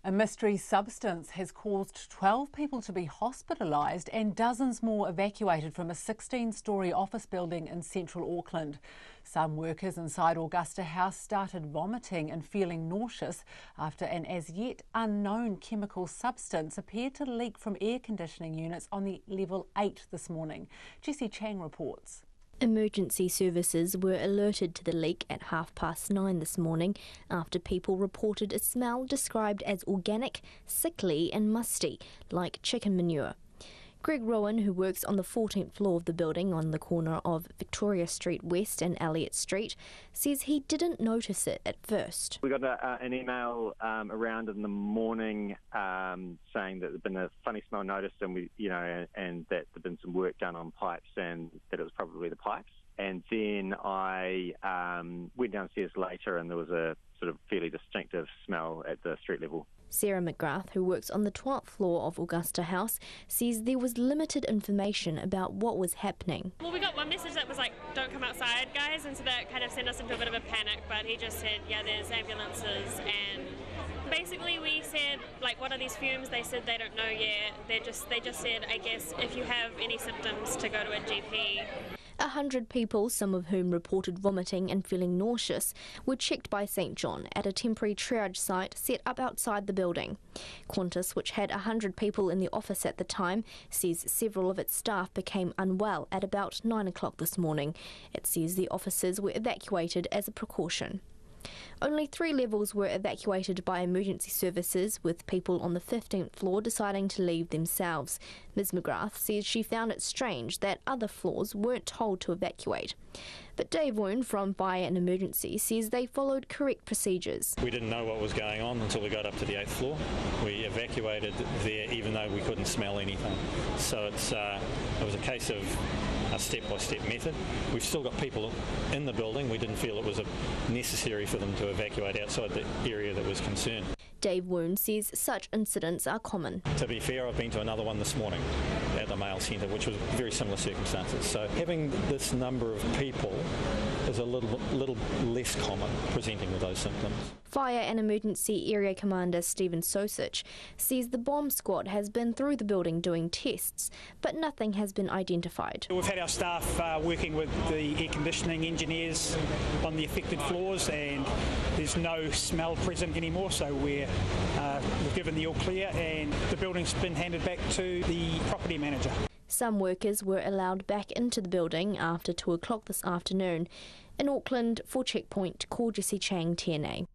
A mystery substance has caused 12 people to be hospitalised and dozens more evacuated from a 16-storey office building in central Auckland. Some workers inside Augusta House started vomiting and feeling nauseous after an as-yet unknown chemical substance appeared to leak from air conditioning units on the level 8 this morning. Jessie Chang reports. Emergency services were alerted to the leak at 9:30 this morning after people reported a smell described as organic, sickly and musty, like chicken manure. Greg Rowan, who works on the 14th floor of the building on the corner of Victoria Street West and Elliott Street, says he didn't notice it at first. We got an email around in the morning saying that there'd been a funny smell noticed, and and that there'd been some work done on pipes, and that it was probably the pipes. And then I went downstairs later, and there was a sort of fairly distinctive smell at the street level. Sarah McGrath, who works on the 12th floor of Augusta House, says there was limited information about what was happening. Well, we got one message that was like, don't come outside, guys, and so that kind of sent us into a bit of a panic, but he just said, yeah, there's ambulances, and basically we said, like, what are these fumes? They said they don't know yet. They just said, I guess, if you have any symptoms, to go to a GP. 100 people, some of whom reported vomiting and feeling nauseous, were checked by St John at a temporary triage site set up outside the building. Qantas, which had 100 people in the office at the time, says several of its staff became unwell at about 9 o'clock this morning. It says the officers were evacuated as a precaution. Only 3 levels were evacuated by emergency services, with people on the 15th floor deciding to leave themselves. Ms McGrath says she found it strange that other floors weren't told to evacuate. But Dave Woon from Fire and Emergency says they followed correct procedures. We didn't know what was going on until we got up to the 8th floor. We evacuated there even though we couldn't smell anything. So it was a case of a step-by-step method. We've still got people in the building. We didn't feel it was necessary for them to evacuate outside the area that was concerned. Dave Woon says such incidents are common. To be fair, I've been to another one this morning at the mail centre, which was very similar circumstances. So having this number of people is a little less common presenting with those symptoms. Fire and Emergency Area Commander Stephen Sosich says the bomb squad has been through the building doing tests, but nothing has been identified. We've had our staff working with the air conditioning engineers on the affected floors, and there's no smell present anymore, so we've given the all clear, and the building's been handed back to the property manager. Some workers were allowed back into the building after 2 o'clock this afternoon. In Auckland, for Checkpoint, call Jessie Chang, TNA.